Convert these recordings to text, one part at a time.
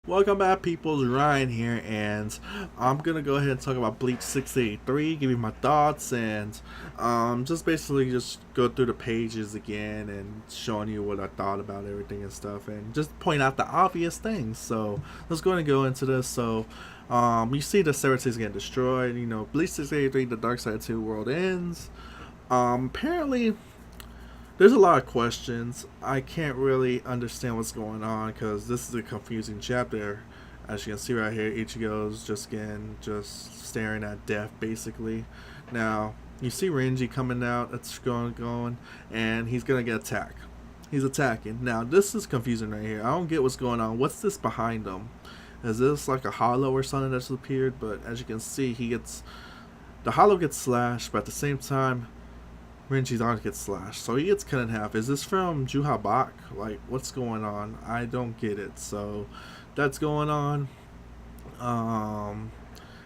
Welcome back, peoples. Ryan here, and I'm gonna go ahead and talk about Bleach 683, give you my thoughts, and just basically just go through the pages again and showing you what I thought about everything and stuff, and just point out the obvious things. So let's go and go into this. So, you see the Ceretes getting destroyed. You know, Bleach 683, the Dark Side 2 world ends. Apparently there's a lot of questions. I can't really understand what's going on because this is a confusing chapter. As you can see right here, Ichigo's just staring at death basically. Now you see Renji coming out. It's going, and he's gonna get attacked. He's attacking. Now this is confusing right here. I don't get what's going on. What's this behind him? Is this like a hollow or something that's appeared? But as you can see, the hollow gets slashed, but at the same time Renji's arm gets slashed, so he gets cut in half. Is this from Juha Bach? Like, what's going on? I don't get it. So, that's going on. And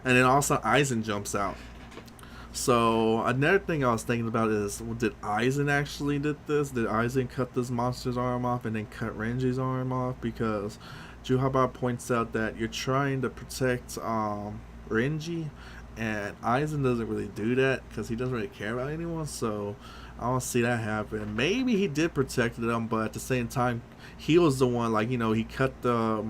then also Aizen jumps out. So another thing I was thinking about is, did Aizen actually did this? Did Aizen cut this monster's arm off and then cut Renji's arm off? Because Juha points out that you're trying to protect Renji, and Aizen doesn't really do that because he doesn't really care about anyone. So I don't see that happen. Maybe he did protect them, but at the same time, he was the one, like, he cut the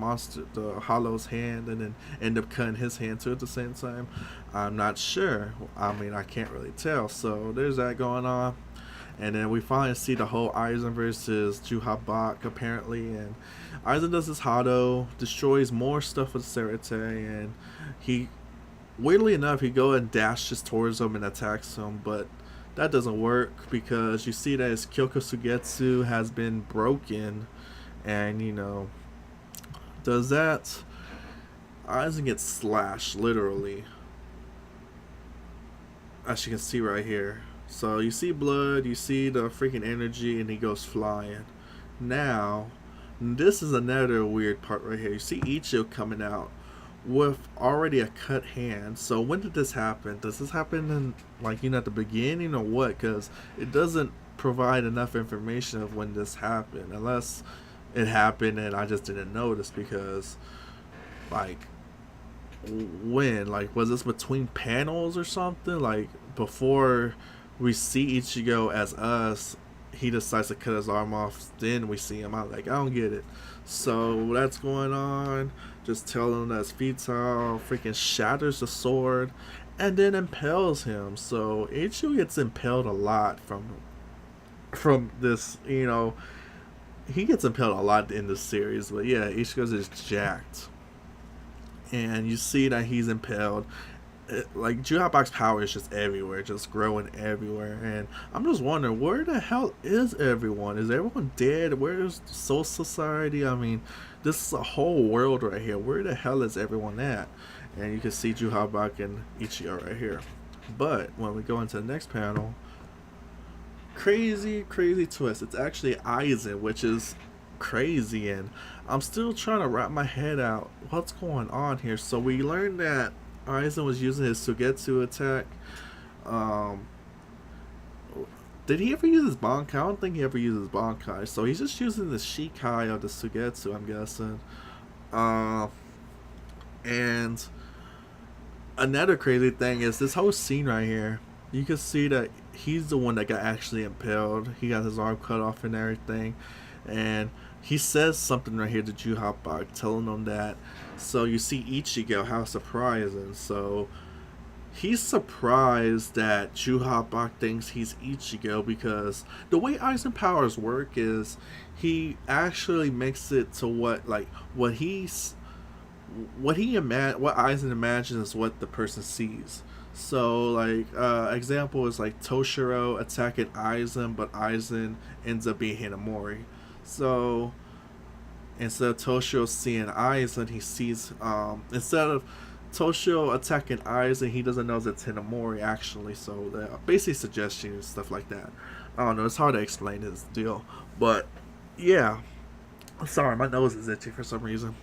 Hollow's hand, and then ended up cutting his hand too at the same time. I'm not sure. I mean, I can't really tell. So there's that going on. And then we finally see the whole Aizen versus Juha Bach apparently, and Aizen does his Hado, destroys more stuff with Serete, and he, weirdly enough, he goes and dashes towards him and attacks him, but that doesn't work because you see that his Kyoko Sugetsu has been broken, and does that, Aizen gets slashed literally, as you can see right here. So you see blood, you see the freaking energy, and he goes flying. Now, this is another weird part right here. You see Ichigo coming out with already a cut hand. So when did this happen? Does this happen in, like, at the beginning or what? Because it doesn't provide enough information of when this happened, unless it happened and I just didn't notice. Because, like, when, like, was this between panels or something? Like, before we see Ichigo as us, he decides to cut his arm off, then we see him. I don't get it. So that's going on. Just telling him that's futile. Freaking shatters the sword, and then impales him. So Ichigo gets impaled a lot from this. He gets impaled a lot in this series. But yeah, Ichigo's is jacked, and you see that he's impaled. Like, Juhabach's power is just everywhere, just growing everywhere, and I'm just wondering, where the hell is everyone? Is everyone dead? Where's Soul Society? I mean, this is a whole world right here. Where the hell is everyone at? And you can see Juhabach and Ichigo right here. But when we go into the next panel, crazy twist. It's actually Aizen, which is crazy, and I'm still trying to wrap my head out what's going on here. So we learned that Aizen was using his Sugetsu attack. Did he ever use his Bankai? I don't think he ever uses Bankai. So he's just using the Shikai of the Sugetsu, I'm guessing. And another crazy thing is this whole scene right here. You can see that he's the one that got actually impaled. He got his arm cut off and everything. And he says something right here to Juhabach, telling him that. So you see Ichigo, how surprising. So he's surprised that Juhabach thinks he's Ichigo, because the way Aizen powers work is he actually makes it to what Aizen imagines is what the person sees. So, like, example is like Toshiro attacking Aizen, but Aizen ends up being Hinamori. So instead of Toshio seeing Aizen, he sees, instead of Toshio attacking Aizen, he doesn't know it's Hinamori actually. So basically suggestions and stuff like that. I don't know, it's hard to explain this deal, but yeah. Sorry, my nose is itchy for some reason.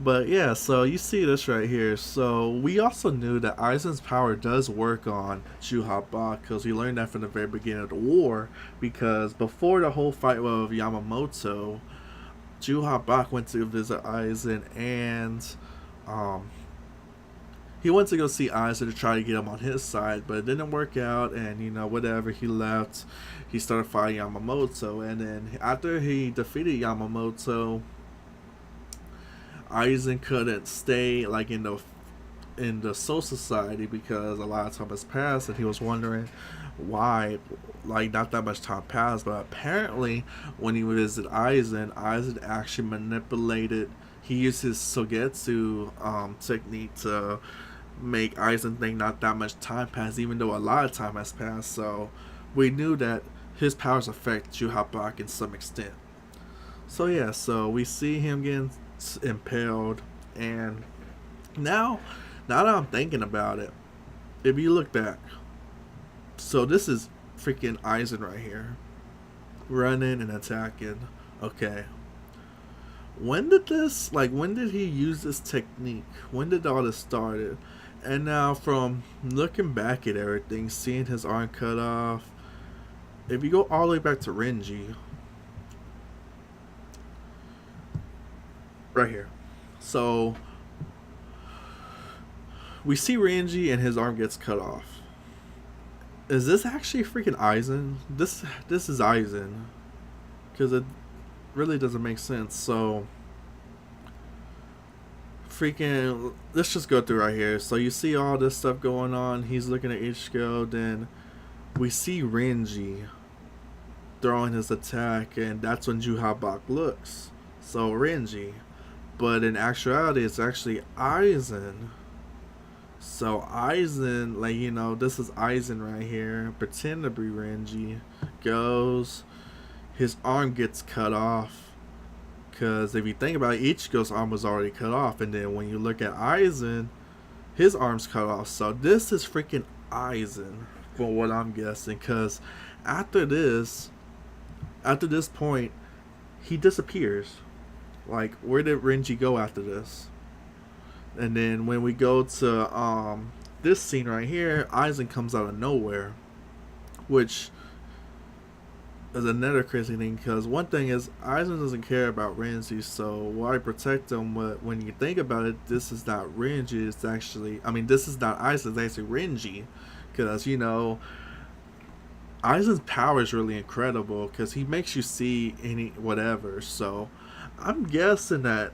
But yeah, so you see this right here. So we also knew that Aizen's power does work on Juhabach, because we learned that from the very beginning of the war. Because before the whole fight with Yamamoto, Bak went to visit Aizen, and um, he went to go see Aizen to try to get him on his side, but it didn't work out. And whatever, he left. He started fighting Yamamoto, and then after he defeated Yamamoto, Aizen couldn't stay like in the Soul Society because a lot of time has passed, and he was wondering why, like, not that much time passed. But apparently, when he visited Aizen actually manipulated. He used his Sogetsu technique to make Aizen think not that much time passed, even though a lot of time has passed. So we knew that his powers affect Juhabak in some extent. So yeah, so we see him getting impaled, and now, now that I'm thinking about it, if you look back, so this is freaking Aizen right here, running and attacking. Okay, when did he use this technique? When did all this started? And now, from looking back at everything, seeing his arm cut off, if you go all the way back to Renji, right here, so we see Renji and his arm gets cut off. Is this actually freaking Aizen? This is Aizen, because it really doesn't make sense. So freaking, let's just go through right here. So you see all this stuff going on. He's looking at Ichigo. Then we see Renji throwing his attack, and that's when Juhabak looks. So Renji, but in actuality, it's actually Aizen. So Aizen, this is Aizen right here, pretend to be Renji, goes, his arm gets cut off. Because if you think about it, Ichigo's arm was already cut off. And then when you look at Aizen, his arm's cut off. So this is freaking Aizen, for what I'm guessing. Because after this point, he disappears. Like, where did Renji go after this? And then when we go to this scene right here, Aizen comes out of nowhere. Which is another crazy thing, because one thing is Aizen doesn't care about Renji, so why protect him? But when you think about it, this is not Renji. It's actually, this is not Aizen. It's actually Renji, because Aizen's power is really incredible because he makes you see any whatever. So I'm guessing that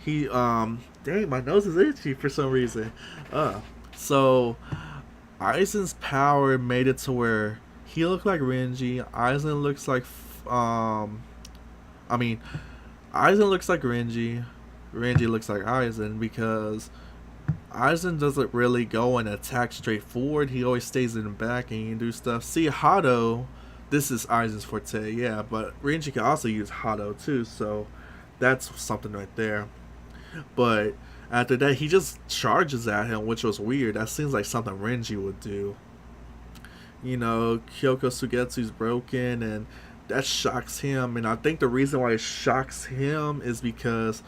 he dang, my nose is itchy for some reason. So Aizen's power made it to where he looked like Renji. Aizen looks like Aizen looks like Renji. Renji looks like Aizen, because Aizen doesn't really go and attack straight forward. He always stays in the back and he can do stuff. See, Hado, this is Aizen's forte, yeah, but Renji can also use Hado too, so that's something right there. But after that, he just charges at him, which was weird. That seems like something Renji would do. Kyoko Sugetsu's broken, and that shocks him. And I think the reason why it shocks him is because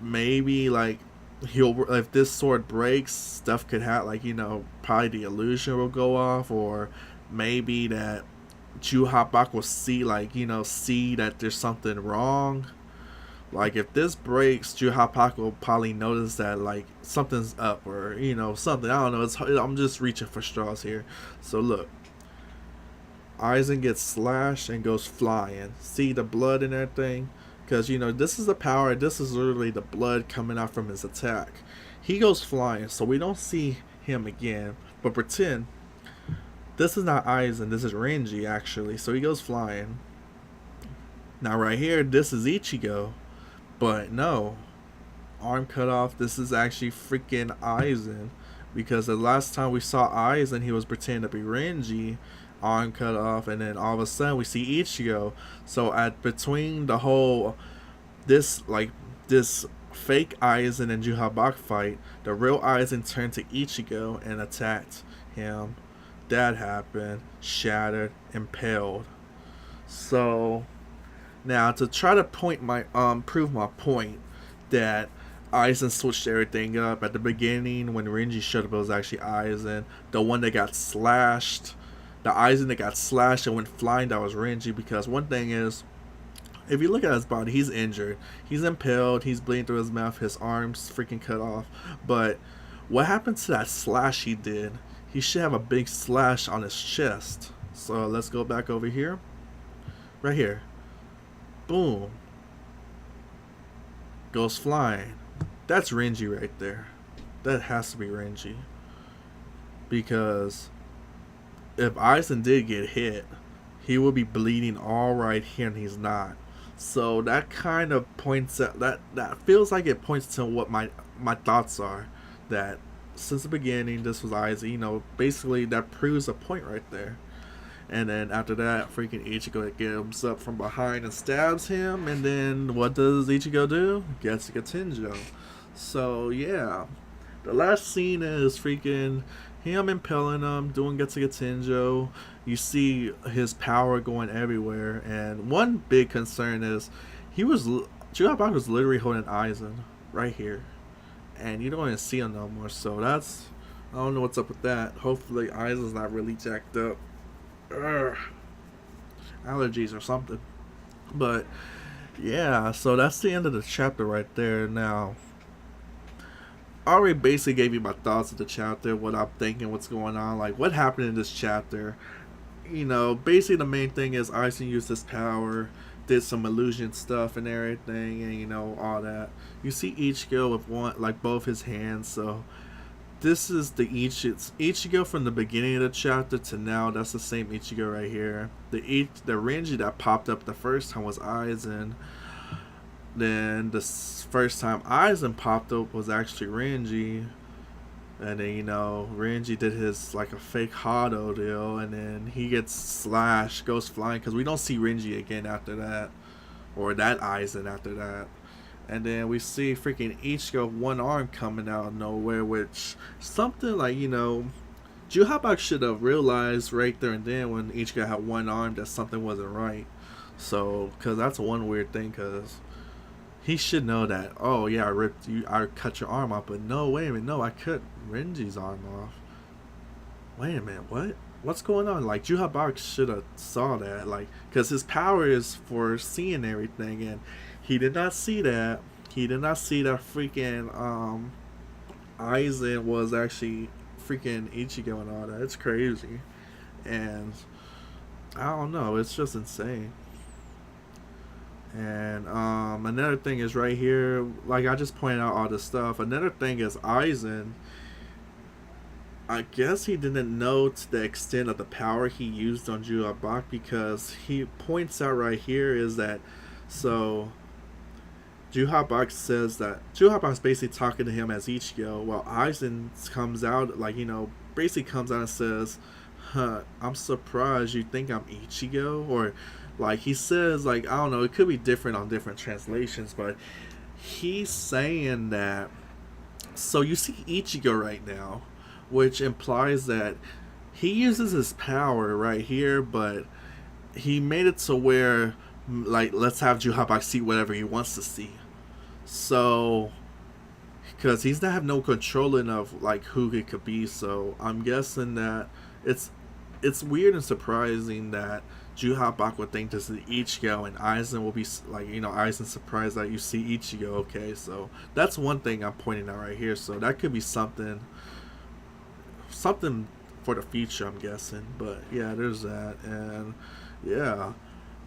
maybe, if this sword breaks, stuff could happen. Probably the illusion will go off, or maybe that Juhabak will see, see that there's something wrong. Like, if this breaks, Juhabak will probably notice that, something's up, or, something. I don't know. I'm just reaching for straws here. So, look. Aizen gets slashed and goes flying. See the blood and everything? Because, this is the power. This is literally the blood coming out from his attack. He goes flying, so we don't see him again. But pretend. This is not Aizen. This is Renji, actually. So he goes flying. Now, right here, this is Ichigo. But no, arm cut off. This is actually freaking Aizen, because the last time we saw Aizen, he was pretending to be Renji, arm cut off, and then all of a sudden we see Ichigo. So between the whole this fake Aizen and Juhabak fight, the real Aizen turned to Ichigo and attacked him. That happened. Shattered, impaled. So now, to try to prove my point that Aizen switched everything up at the beginning when Renji showed up, it was actually Aizen. The one that got slashed, the Aizen that got slashed and went flying, that was Renji. Because one thing is, if you look at his body, he's injured. He's impaled. He's bleeding through his mouth. His arms freaking cut off. But what happened to that slash he did? He should have a big slash on his chest. So let's go back over here. Right here. Boom. Goes flying. That's Renji right there. That has to be Renji. Because if Aizen did get hit, he will be bleeding all right here, and he's not. So that kind of points at that feels like it points to what my thoughts are. That since the beginning, this was Aizen. You know, basically that proves a point right there. And then after that, freaking Ichigo gets up from behind and stabs him. And then what does Ichigo do? Gets a Tenjo. So yeah, the last scene is freaking him impaling him, doing Getsuga Tenjo. You see his power going everywhere. And one big concern is Juhabak was literally holding Aizen right here. And you don't even see him no more. So that's, I don't know what's up with that. Hopefully Aizen's not really jacked up. Urgh. Allergies or something. But yeah, so that's the end of the chapter right there. Now, I already basically gave you my thoughts of the chapter, what I'm thinking, what's going on, like what happened in this chapter. You know, basically the main thing is Aizen used his power, did some illusion stuff and everything, and you know, all that. You see Ichigo with both his hands, so this is the Ichigo from the beginning of the chapter to now. That's the same Ichigo right here. The Renji that popped up the first time was Aizen. Then the first time Aizen popped up was actually Renji. And then, you know, Renji did his, like, a fake Hado deal. And then he gets slashed, goes flying. Because we don't see Renji again after that. Or that Aizen after that. And then we see freaking Ichigo one arm coming out of nowhere, which something like, you know, Juhabak should have realized right there and then when Ichigo had one arm that something wasn't right. So, because that's one weird thing, because he should know that, oh yeah, I cut your arm off, but no, wait a minute, no, I cut Renji's arm off. Wait a minute, what? What's going on? Like, Juhabak should have saw that, like, because his power is for seeing everything, and he did not see that. He did not see that freaking Aizen was actually freaking Ichigo and all that. It's crazy. And I don't know, it's just insane. And another thing is right here, like I just pointed out all this stuff. Another thing is Aizen, I guess he didn't know to the extent of the power he used on Juhabak, because he points out right here is that, so Juhabak says that Juhabak's basically talking to him as Ichigo, while Aizen comes out, like, you know, basically comes out and says, huh, I'm surprised you think I'm Ichigo, or like he says, like, I don't know, it could be different on different translations, but he's saying that, so you see Ichigo right now, which implies that he uses his power right here, but he made it to where, like, let's have Juhabak see whatever he wants to see. So, because he's not have no controlling of like who he could be. So I'm guessing that it's weird and surprising that Juhabak would think this is Ichigo, and Aizen will be like, you know, Aizen surprised that you see Ichigo. Okay, so that's one thing I'm pointing out right here. So that could be something for the future, I'm guessing. But yeah, there's that. And yeah,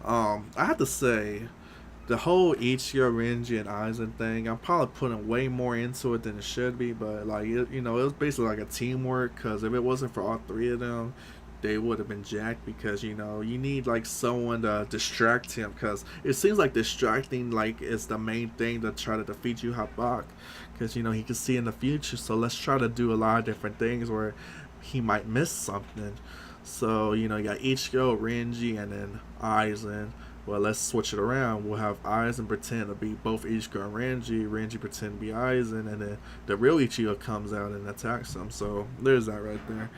I have to say, the whole Ichigo, Renji, and Aizen thing, I'm probably putting way more into it than it should be, but like, you know, it was basically like a teamwork, because if it wasn't for all three of them, they would have been jacked, because, you know, you need like someone to distract him, because it seems like distracting like is the main thing to try to defeat Juhabak, because, you know, he can see in the future, so let's try to do a lot of different things where he might miss something. So, you know, you got Ichigo, Renji, and then Aizen. Well, let's switch it around. We'll have Aizen pretend to be both Ichigo and Renji pretend to be Aizen, and then the real Ichigo comes out and attacks them. So there's that right there.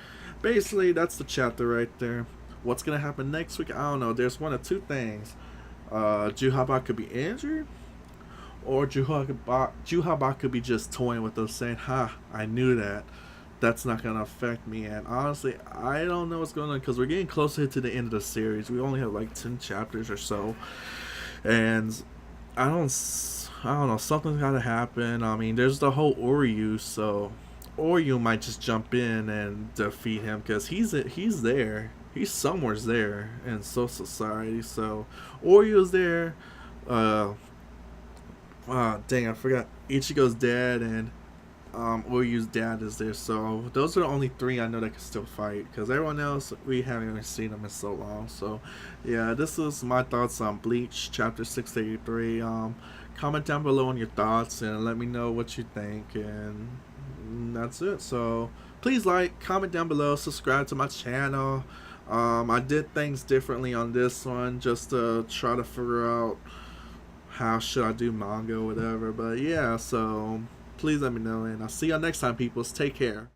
Basically, that's the chapter right there. What's gonna happen next week? I don't know. There's one of two things. Juhabak could be injured, or Juhabak could be just toying with us, saying, "Ha, I knew that. That's not gonna affect me." And honestly, I don't know what's going on, because we're getting closer to the end of the series. We only have like 10 chapters or so, And I don't know, something's gotta happen. I mean, there's the whole Oryu, so Oryu might just jump in and defeat him because he's there. He's somewhere's there in Soul Society. So Oryu's there. Uh, Dang, I forgot. Ichigo's dad and Oryu's dad is there. So those are the only three I know that can still fight. Because everyone else, we haven't even seen them in so long. So yeah, this is my thoughts on Bleach Chapter 683. Comment down below on your thoughts and let me know what you think. And that's it. So please like, comment down below, subscribe to my channel. I did things differently on this one just to try to figure out how should I do manga or whatever. But yeah, so please let me know, and I'll see y'all next time, peoples. Take care.